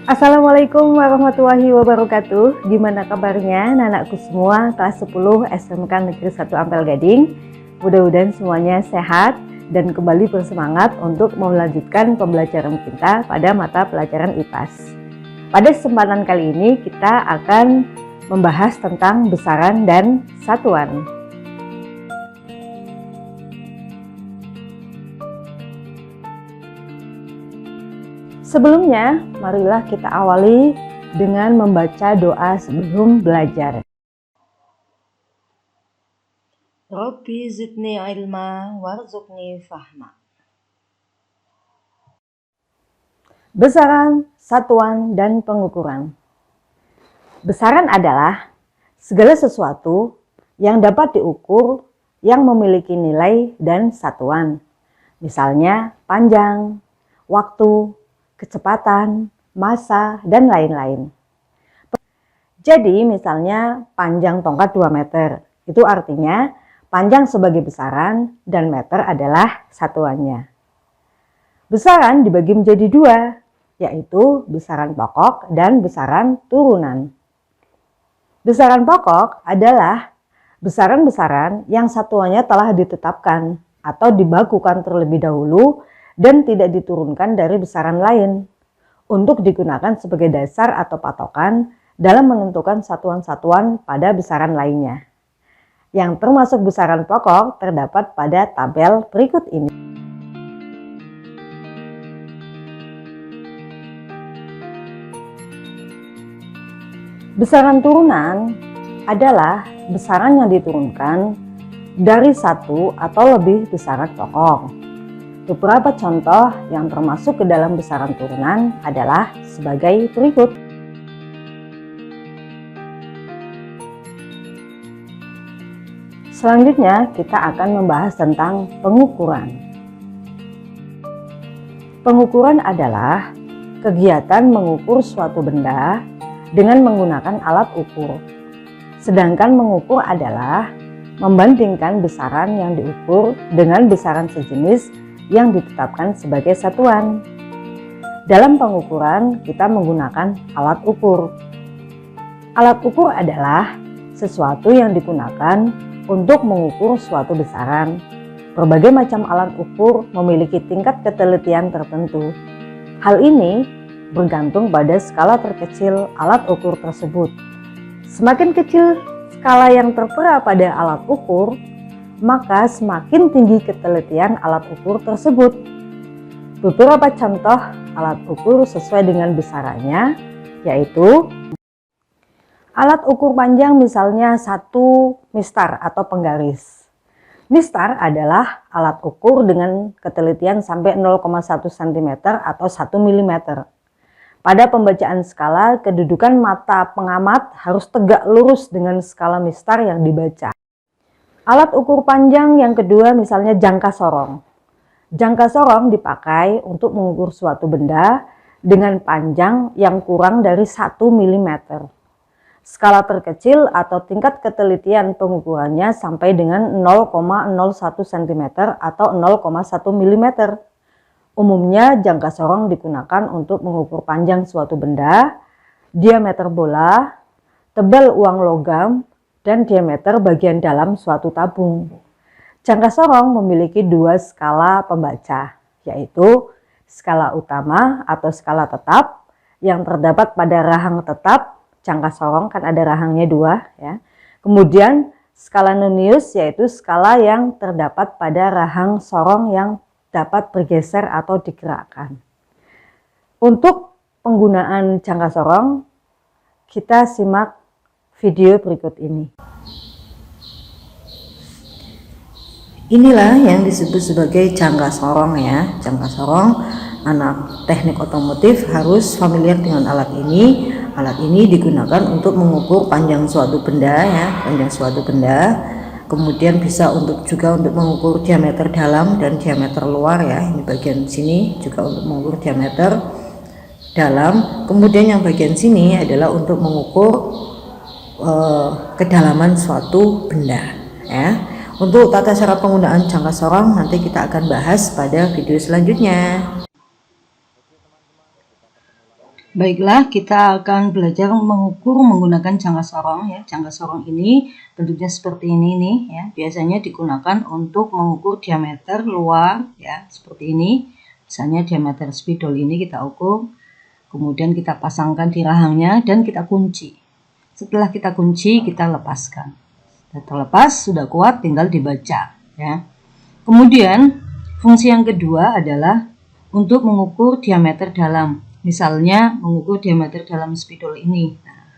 Assalamualaikum warahmatullahi wabarakatuh. Gimana kabarnya anak-anakku semua kelas 10 SMK Negeri 1 Ampel Gading? Mudah-mudahan semuanya sehat dan kembali bersemangat untuk melanjutkan pembelajaran kita pada mata pelajaran IPAS. Pada kesempatan kali ini kita akan membahas tentang besaran dan satuan. Sebelumnya, marilah kita awali dengan membaca doa sebelum belajar. Rabbi zidni ilma warzuqni fahma. Besaran, satuan, dan pengukuran. Besaran adalah segala sesuatu yang dapat diukur yang memiliki nilai dan satuan. Misalnya panjang, waktu, kecepatan, massa, dan lain-lain. Jadi misalnya panjang tongkat 2 meter, itu artinya panjang sebagai besaran dan meter adalah satuannya. Besaran dibagi menjadi dua, yaitu besaran pokok dan besaran turunan. Besaran pokok adalah besaran-besaran yang satuannya telah ditetapkan atau dibakukan terlebih dahulu dan tidak diturunkan dari besaran lain untuk digunakan sebagai dasar atau patokan dalam menentukan satuan-satuan pada besaran lainnya. Yang termasuk besaran pokok terdapat pada tabel berikut ini. Besaran turunan adalah besaran yang diturunkan dari satu atau lebih besaran pokok. Beberapa contoh yang termasuk ke dalam besaran turunan adalah sebagai berikut. Selanjutnya kita akan membahas tentang pengukuran. Pengukuran adalah kegiatan mengukur suatu benda dengan menggunakan alat ukur. Sedangkan mengukur adalah membandingkan besaran yang diukur dengan besaran sejenis yang ditetapkan sebagai satuan. Dalam pengukuran kita menggunakan alat ukur. Alat ukur adalah sesuatu yang digunakan untuk mengukur suatu besaran. Berbagai macam alat ukur memiliki tingkat ketelitian tertentu. Hal ini bergantung pada skala terkecil alat ukur tersebut. Semakin kecil skala yang tertera pada alat ukur, maka semakin tinggi ketelitian alat ukur tersebut. Beberapa contoh alat ukur sesuai dengan besarannya yaitu alat ukur panjang misalnya 1 mistar atau penggaris. Mistar adalah alat ukur dengan ketelitian sampai 0,1 cm atau 1 mm. Pada pembacaan skala, kedudukan mata pengamat harus tegak lurus dengan skala mistar yang dibaca. Alat ukur panjang yang kedua misalnya jangka sorong. Jangka sorong dipakai untuk mengukur suatu benda dengan panjang yang kurang dari 1 mm. Skala terkecil atau tingkat ketelitian pengukurannya sampai dengan 0,01 cm atau 0,1 mm. Umumnya jangka sorong digunakan untuk mengukur panjang suatu benda, diameter bola, tebal uang logam, dan diameter bagian dalam suatu tabung. Jangka sorong memiliki dua skala pembaca, yaitu skala utama atau skala tetap yang terdapat pada rahang tetap. Jangka sorong kan ada rahangnya dua ya. Kemudian skala nonius yaitu skala yang terdapat pada rahang sorong yang dapat bergeser atau digerakkan. Untuk penggunaan jangka sorong kita simak video berikut ini. Inilah yang disebut sebagai jangka sorong ya. Jangka sorong, anak teknik otomotif harus familiar dengan alat ini. Alat ini digunakan untuk mengukur panjang suatu benda ya, panjang suatu benda. Kemudian bisa juga untuk mengukur diameter dalam dan diameter luar ya. Ini bagian sini juga untuk mengukur diameter dalam. Kemudian yang bagian sini adalah untuk mengukur kedalaman suatu benda ya. Untuk tata cara penggunaan jangka sorong nanti kita akan bahas pada video selanjutnya. Baiklah, kita akan belajar mengukur menggunakan jangka sorong ya. Jangka sorong ini bentuknya seperti ini nih ya. Biasanya digunakan untuk mengukur diameter luar ya, seperti ini. Misalnya diameter spidol ini kita ukur, kemudian kita pasangkan di rahangnya dan kita kunci. Setelah kita kunci, kita lepaskan. Sudah terlepas, sudah kuat, tinggal dibaca ya. Kemudian fungsi yang kedua adalah untuk mengukur diameter dalam. Misalnya mengukur diameter dalam spidol ini. Nah,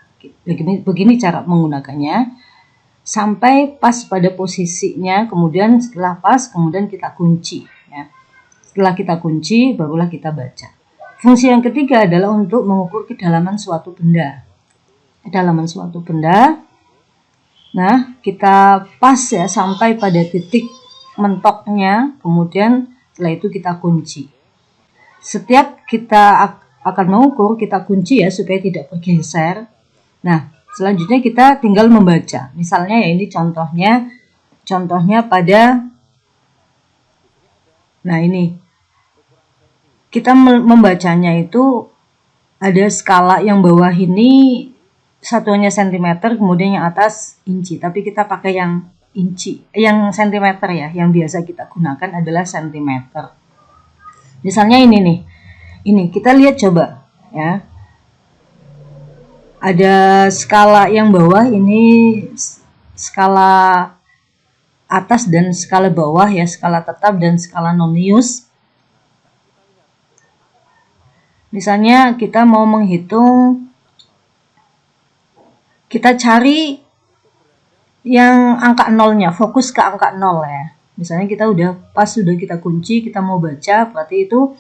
begini cara menggunakannya. Sampai pas pada posisinya, kemudian setelah pas, kemudian kita kunci. Ya. Setelah kita kunci, barulah kita baca. Fungsi yang ketiga adalah untuk mengukur kedalaman suatu benda. Kedalaman suatu benda. Nah, kita pas ya sampai pada titik mentoknya, kemudian setelah itu kita kunci. Setiap kita akan mengukur, kita kunci ya supaya tidak bergeser. Nah, selanjutnya kita tinggal membaca. Misalnya ya ini contohnya pada, nah ini kita membacanya itu ada skala yang bawah ini satuannya cm, kemudian yang atas inci. Tapi kita pakai yang inci, yang cm ya. Yang biasa kita gunakan adalah cm. Misalnya ini nih. Ini kita lihat coba ya. Ada skala yang bawah ini skala atas dan skala bawah ya, skala tetap dan skala nonius. Misalnya kita mau menghitung, kita cari yang angka nolnya, fokus ke angka 0 ya. Misalnya kita sudah kita kunci, kita mau baca, berarti itu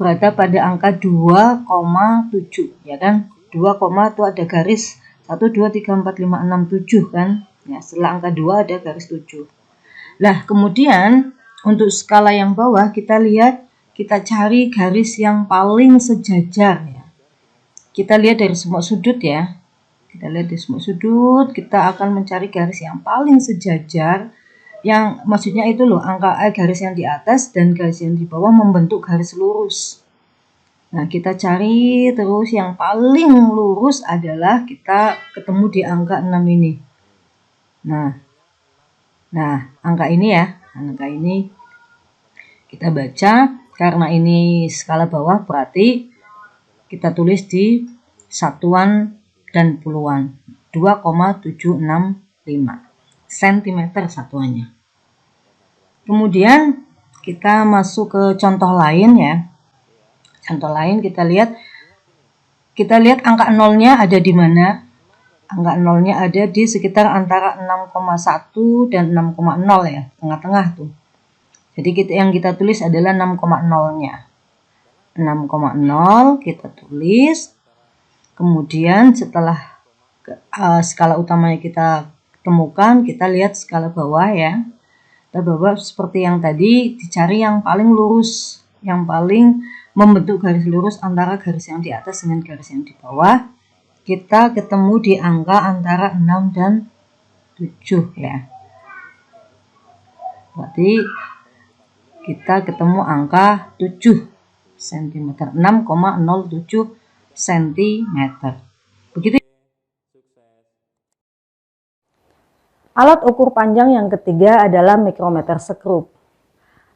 berada pada angka 2,7 ya kan. 2, itu ada garis 1, 2, 3, 4, 5, 6, 7 kan. Ya, setelah angka 2 ada garis 7. Nah, kemudian untuk skala yang bawah kita lihat, kita cari garis yang paling sejajar ya. Kita lihat dari semua sudut ya. Kita lihat dari semua sudut, kita akan mencari garis yang paling sejajar. Yang maksudnya itu loh, garis yang di atas dan garis yang di bawah membentuk garis lurus. Nah, kita cari terus yang paling lurus adalah kita ketemu di angka 6 ini. Nah, angka ini ya, angka ini kita baca, karena ini skala bawah berarti kita tulis di satuan dan puluhan, 2,765 cm satuannya. Kemudian kita masuk ke contoh lain ya. Contoh lain kita lihat angka nolnya ada di mana. Angka nolnya ada di sekitar antara 6,1 dan 6,0 ya, tengah-tengah tuh. Jadi yang kita tulis adalah 6,0-nya. 6,0 kita tulis. Kemudian setelah skala utamanya kita temukan, kita lihat skala bawah ya. Skala bawah seperti yang tadi, dicari yang paling lurus, yang paling membentuk garis lurus antara garis yang di atas dengan garis yang di bawah. Kita ketemu di angka antara 6 dan 7 ya. Berarti kita ketemu angka 7 cm, 6,07 cm. Begitu. Alat ukur panjang yang ketiga adalah mikrometer sekrup.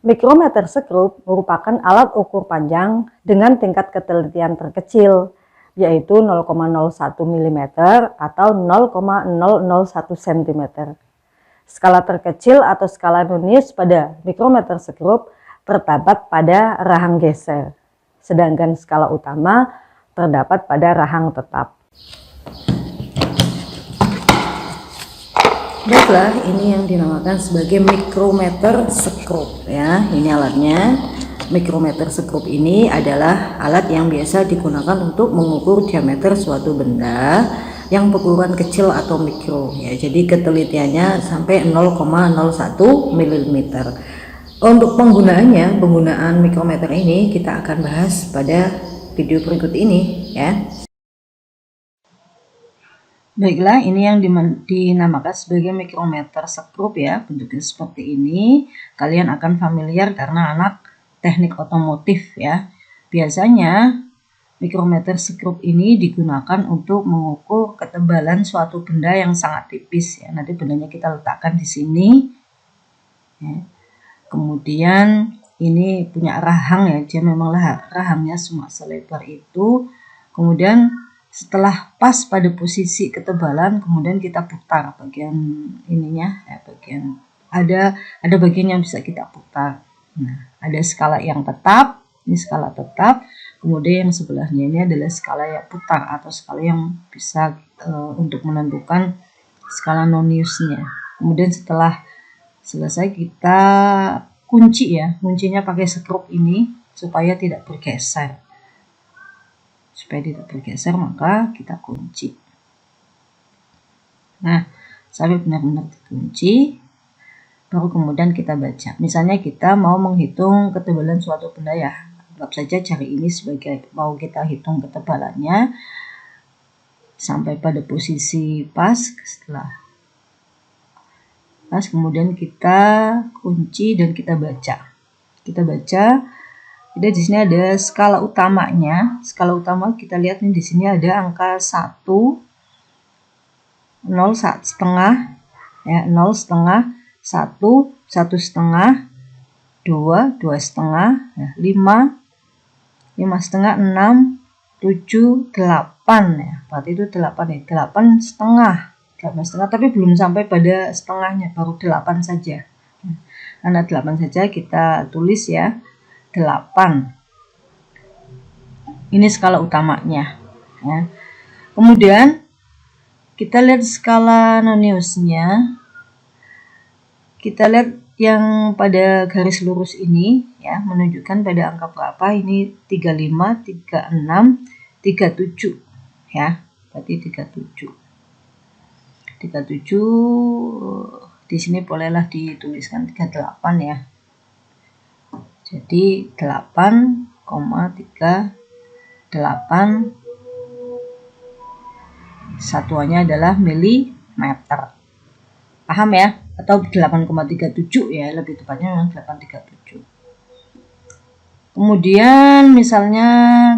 Mikrometer sekrup merupakan alat ukur panjang dengan tingkat ketelitian terkecil, yaitu 0,01 mm atau 0,001 cm. Skala terkecil atau skala nonius pada mikrometer sekrup terdapat pada rahang geser, sedangkan skala utama terdapat pada rahang tetap. Baiklah, ini yang dinamakan sebagai mikrometer sekrup ya. Ini alatnya. Mikrometer sekrup ini adalah alat yang biasa digunakan untuk mengukur diameter suatu benda yang berukuran kecil atau mikro ya. Jadi ketelitiannya sampai 0,01 mm. Untuk penggunaan mikrometer ini kita akan bahas pada video berikut ini ya. Baiklah, ini yang dinamakan sebagai mikrometer sekrup ya. Bentuknya seperti ini. Kalian akan familiar karena anak teknik otomotif ya. Biasanya Mikrometer skrup ini digunakan untuk mengukur ketebalan suatu benda yang sangat tipis ya. Nanti bendanya kita letakkan di sini. Ya. Kemudian ini punya rahang ya, dia memang rahangnya cuma selebar itu. Kemudian setelah pas pada posisi ketebalan, kemudian kita putar bagian ininya ya, bagian ada bagian yang bisa kita putar. Nah, ada skala yang tetap, ini skala tetap. Kemudian yang sebelahnya ini adalah skala yang putar atau skala yang bisa untuk menentukan skala Noniusnya. Kemudian setelah selesai kita kunci ya, kuncinya pakai skrup ini supaya tidak bergeser. Supaya tidak bergeser maka kita kunci. Nah, sampai benar-benar dikunci, baru kemudian kita baca. Misalnya kita mau menghitung ketebalan suatu benda ya, anggap saja jari ini sebagai mau kita hitung ketebalannya sampai pada posisi pas. Setelah pas kemudian kita kunci dan kita baca. Jadi di sini ada skala utamanya. Skala utama kita lihat nih, di sini ada angka 1, 0, 1,5 ya, 0 setengah, 1, 1 setengah, 2, 2 setengah, 5, 5 setengah, 6, 7, 8 ya. Berarti itu 8 ya, 8 setengah. 8 setengah, tapi belum sampai pada setengahnya, baru 8 saja. Karena 8 saja kita tulis ya, 8. Ini skala utamanya ya. Kemudian kita lihat skala Noniusnya. Kita lihat yang pada garis lurus ini ya, menunjukkan pada angka berapa. Ini 35, 36, 37 ya. Berarti 37 di sini bolehlah dituliskan 38 ya. Jadi 8,38 satuannya adalah milimeter. Paham ya? Atau 8,37 ya, lebih tepatnya memang 837. Kemudian misalnya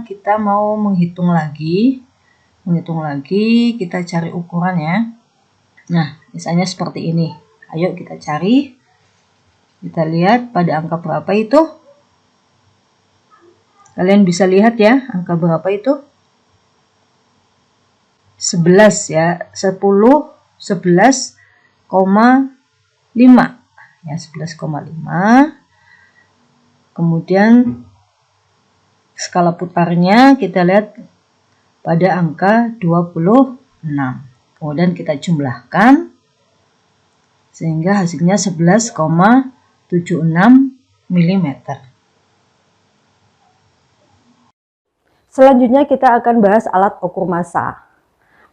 kita mau menghitung lagi, kita cari ukurannya. Nah, misalnya seperti ini. Ayo kita cari. Kita lihat pada angka berapa itu. Kalian bisa lihat ya, angka berapa itu? 11 ya. 10, 11,5. Ya, 11,5. Kemudian skala putarnya kita lihat pada angka 26. Kemudian kita jumlahkan sehingga hasilnya 11,76 mm. Selanjutnya kita akan bahas alat ukur massa.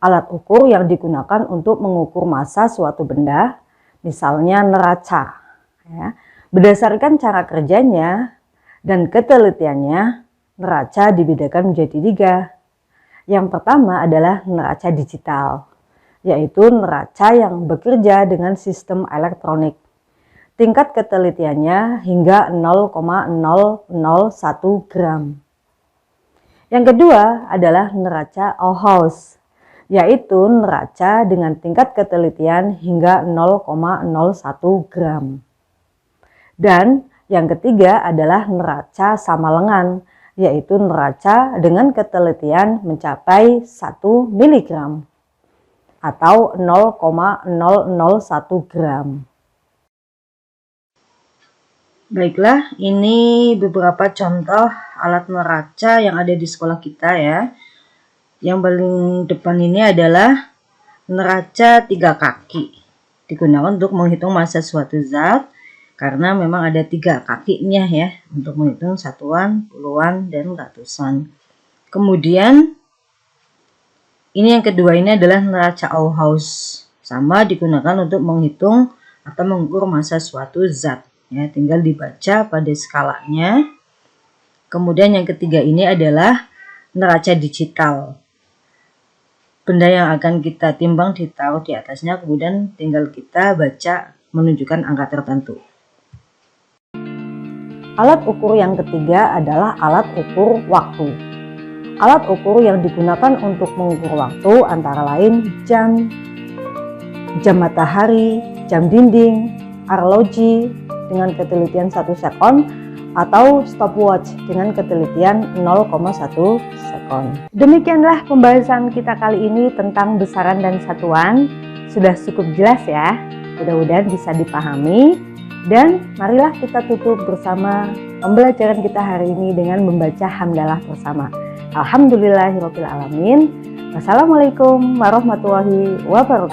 Alat ukur yang digunakan untuk mengukur massa suatu benda, misalnya neraca. Ya. Berdasarkan cara kerjanya dan ketelitiannya, neraca dibedakan menjadi 3. Yang pertama adalah neraca digital, yaitu neraca yang bekerja dengan sistem elektronik. Tingkat ketelitiannya hingga 0,001 gram. Yang kedua adalah neraca Auhaus, yaitu neraca dengan tingkat ketelitian hingga 0,01 gram. Dan yang ketiga adalah neraca Samalengan, yaitu neraca dengan ketelitian mencapai 1 mg atau 0,001 gram. Baiklah, ini beberapa contoh alat neraca yang ada di sekolah kita ya. Yang paling depan ini adalah neraca 3 kaki. Digunakan untuk menghitung massa suatu zat karena memang ada 3 kakinya ya, untuk menghitung satuan, puluhan, dan ratusan. Kemudian ini yang kedua ini adalah neraca Auhaus, sama digunakan untuk menghitung atau mengukur massa suatu zat ya, tinggal dibaca pada skalanya. Kemudian yang ketiga ini adalah neraca digital. Benda yang akan kita timbang ditaruh di atasnya, kemudian tinggal kita baca menunjukkan angka tertentu. Alat ukur yang ketiga adalah alat ukur waktu. Alat ukur yang digunakan untuk mengukur waktu antara lain jam, jam matahari, jam dinding, arloji dengan ketelitian 1 sekon, atau stopwatch dengan ketelitian 0,1 sekon. Demikianlah pembahasan kita kali ini tentang besaran dan satuan. Sudah cukup jelas ya, mudah-mudahan bisa dipahami. Dan marilah kita tutup bersama pembelajaran kita hari ini dengan membaca hamdalah bersama. Alhamdulillahirabbil alamin. Wassalamualaikum warahmatullahi wabarakatuh.